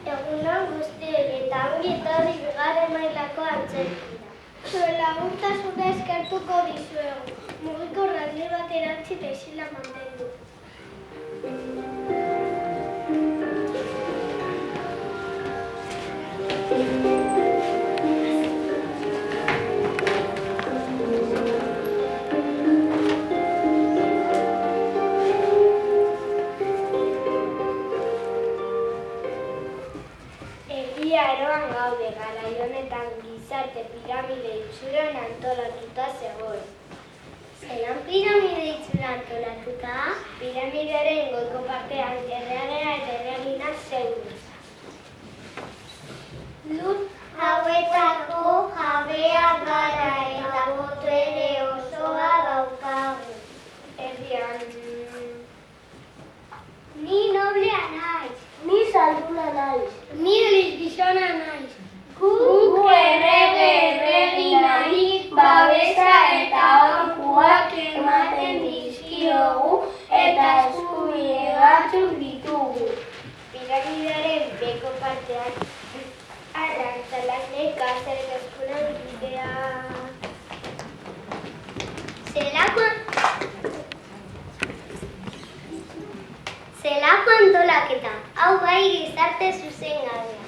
Egunon guztioi eta ongi etorri bigarren mailako antzerkira. Zuen laguntasuna eskertuko dizuegu. Mugiko radioa bat erantzi eta isila mantendu. Egia eroan gaude, garai honetan gizarte piramide itxuran antolatuta zegoen. Zelan piramide itxura antolatuta? Piramidearen goiko partean errealea eta errealina zeuden. Lur hauetako jabea gara eta botere osoa daukagu. Erdian, ni noblea naiz. Ni zalduna naiz. Ni elizgizona naiz. Guk errege erreginari babesa eta aholkuak ematen dizkiogu eta eskubide batzuk ditugu. Piramidearen beko partean arrantzalanek gazaren eskulan bidea. Zelako antolaketa, hau bai gizarte zuzengabea.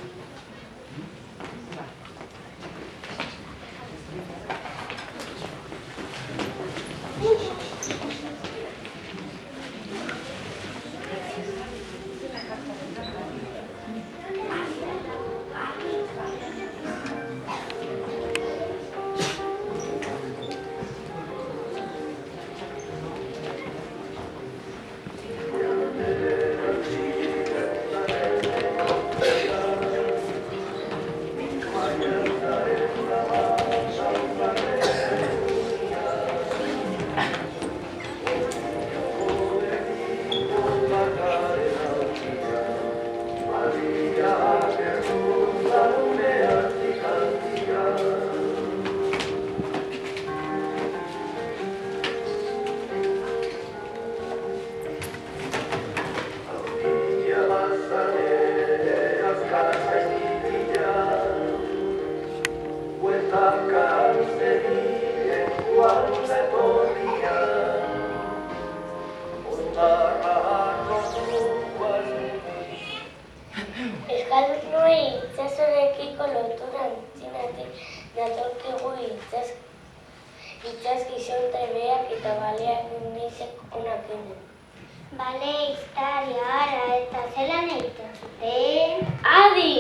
Euskaldunoi itsasorekiko lotura antzinatik datorkigu itsas gizon trebeak eta baleak nizek onakinen. Bale, historia, ara eta zelan egiten zuten? Adi!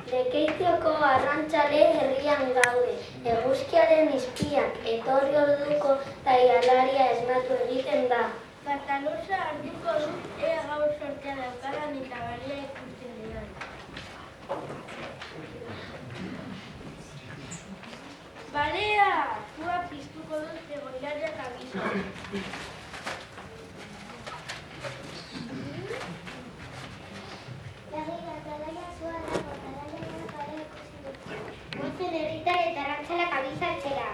Lekeitioko arrantzale herrian gaude. Eguzkiaren izpiak etorri orduko taialaria esnatu egiten da. Bartalusa hartuko dut ea gaur sortea daukadan eta balea ikusten dian. Balea! Zua piztuko dut egoilariak abizu. Gozen herritar eta arrantzalak abizatzera.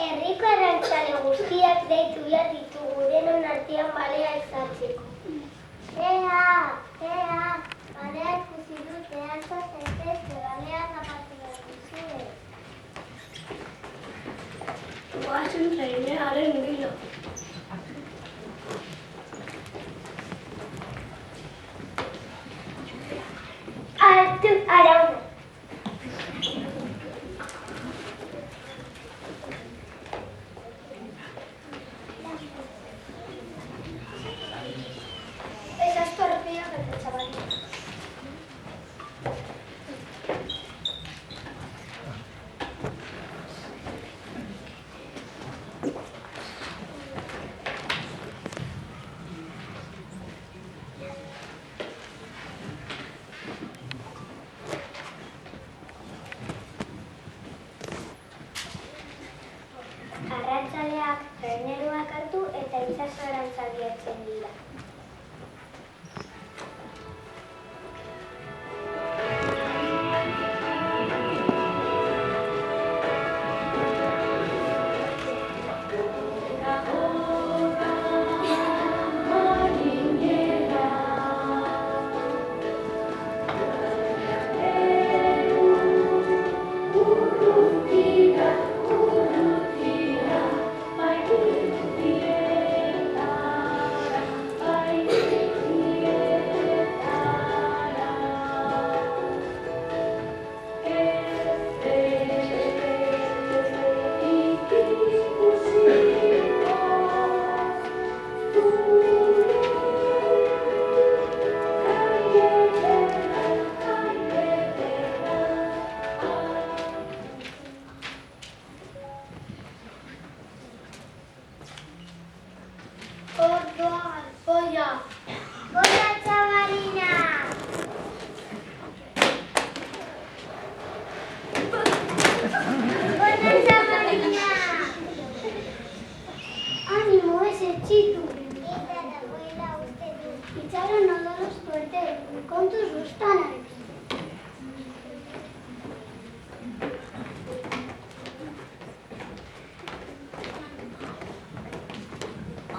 Herriko arrantzale guztiak deitu behar ditugu denon artean balea ezatzeko. Ea, balea ikusi dute alta zaitezke, balea zapatu behar duzue. Guazen zeinearen gilo. Hartu arauna. Esas torpillas del chaval. Goia! Goia, txabalina! Goia, txabalina! Animo, ez etxitu! Eta dagoela uste du. Itxaron odoros tuerte, kontuz guztanak.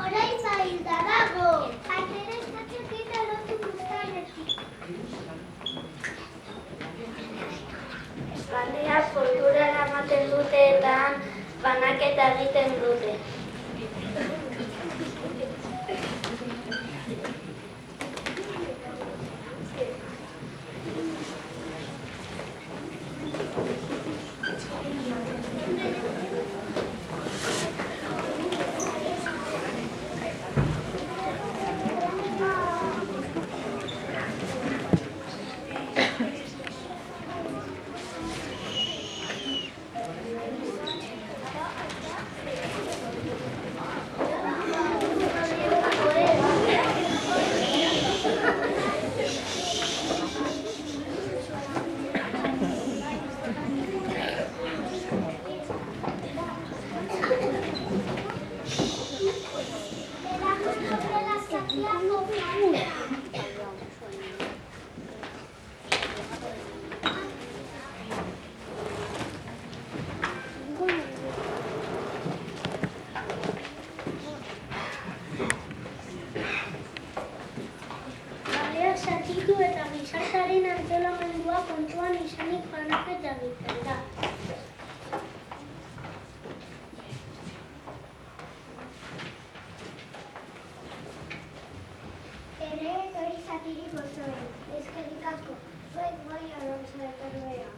Orain zailda dago! Aitera eskatxak eta lotu guztanetik. Eskaldeak kulturara ematen dute eta banaketa egiten dute. Zatitu eta gizartearen antolamendua kontuan izanik banaketa egiten da. Ere hori zatirik osoen, eskerrik asko, zuek bai arroza etorrea.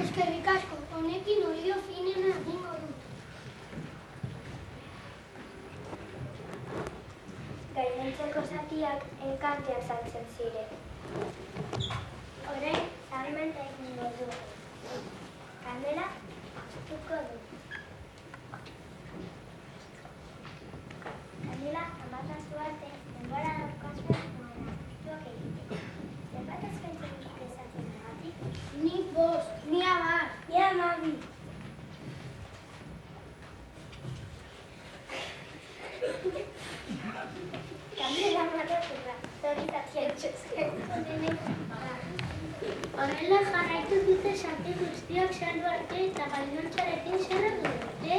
Eskerrik asko, honekin olio finena egingo dut. Gainentzeko zatiak enkanteak saltzen ziren. Orain, salmenta egingo du. Kandela, tuko du. Kandela, amatazu arte, denbora daukazuen nuela. Zuak egite. Zenbat eskaintzen dut ezatzen agatik? Ni 5, ni 10, ni 12. Kandela matatu da, zori zatiak txezken. Horrela jarraitu dute zati guztiak saldu arte eta gainontxarekin zerratu dute.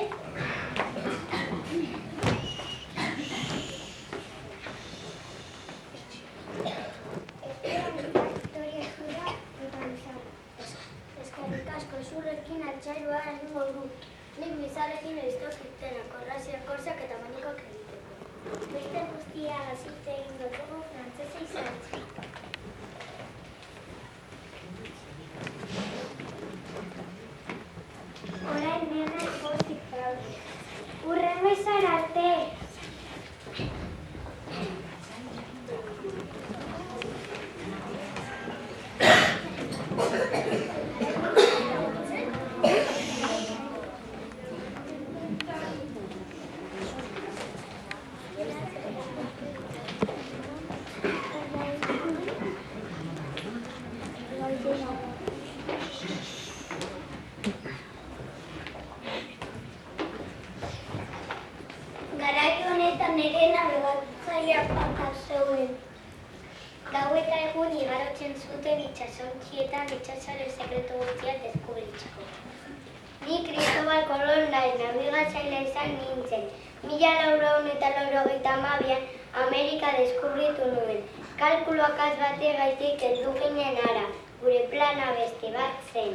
Eskerrik asko zurrekin altxairua egingo du. Nik bizarekin eiztok irtenak, korrazioak korsak eta manikok egiteko. Beste guztia gazite egin dugu frantzese izantzen. Orain nena pozik fraude. Urrengo izan arte! Garaitu honetan nire nabigatzaileak bakar zeuden. Gau eta egun igarotzen zuten itxasontzietan itxasaren sekretu guztiak deskubritzeko. Ni Cristobal Colon naiz, nabigatzailea izan nintzen. 1492an Amerika deskubritu nuen. Kalkuloak az bategatik heldu ginen hara, gure plana beste bat zen.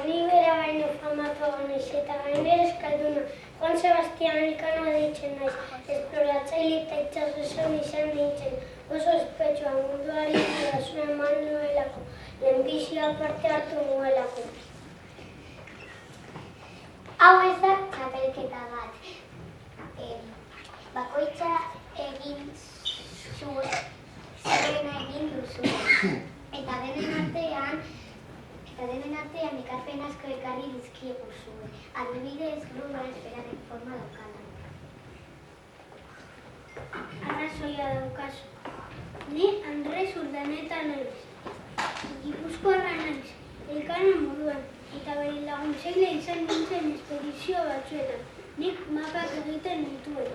Ni bera baino famatuago naiz eta gainbera euskalduna. Juan Sebastian Elkano deitzen naiz, esploratzaile eta itxasozon izan nintzen. Oso ospetsua munduari erasuna eman nuelako, lehenbizia parte hartu nuelako. Hau ez da txapelketa bat. Bakoitza egin zuena egin duzu. Eta denen artean ekarpen asko ekarri dizkiegu zuen. Adibidez, lurra esferaren forma daukala. Ni Andres Urdaneta naiz. Gipuzkoarra naiz, elkano moduan, eta bere laguntzaile izan nintzen espedizio batzuetan. Nik mapak egiten nituen.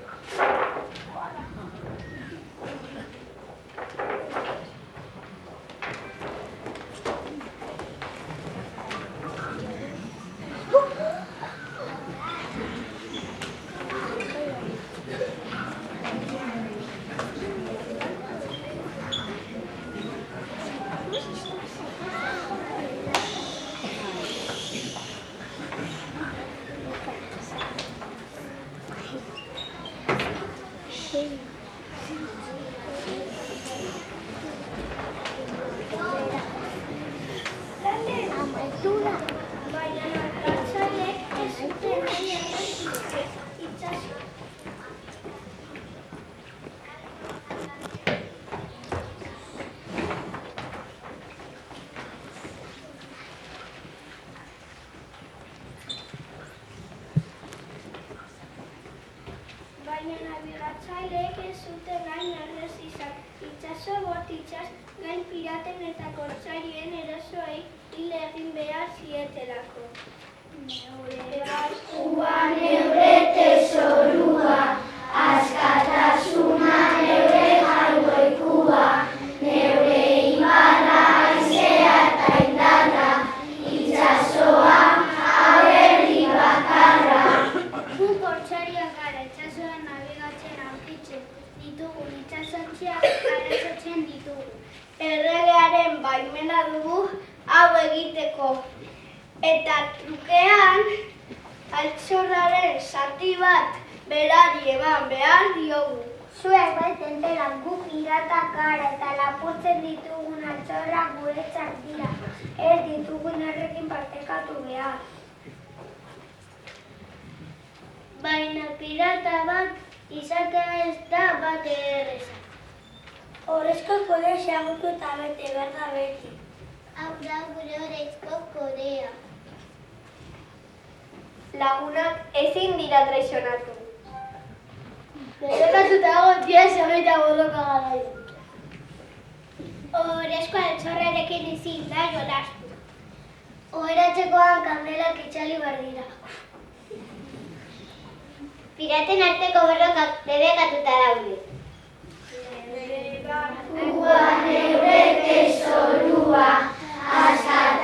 Baina nabigatzaileek ez zuten hain errez izan. Itsaso bortitzaz gain piraten eta kortsairien erasoei hil egin behar zietelako. Neure barkua, neure tesorua, askatasuna neure jaioikua, neure ibarra, haizea eta indarra, itsasoa, aberri bakarra. Gu kortsariak gara, itsasoan nabigatzen aurkitzen ditugu, itsasontziak arazotzen ditugu. Erregearen baimena dugu hau egiteko, eta trukean altxorraren zati bat berari eman behar diogu. Zuek baiten dela gu piratak gara eta lapurtzen ditugun altxorrak guretzat dira. Ez ditugun errekin partekatu behar. Baina pirata bat izatea ez da bat erreza. Horrezko kodea xagutu eta bete behar da beti. Hau da gure horrezko kodea. Lagunak ezin dira traizionatu. Borrokatuta dago diaz hogeita borroka gara. Horrezko altxorrarekin ezin da jolastu. Oheratzekoan kandelak itxali behar dira. Piraten arteko borrokak debekatuta daude. Neure barkua, neure tesorua, askatasunea.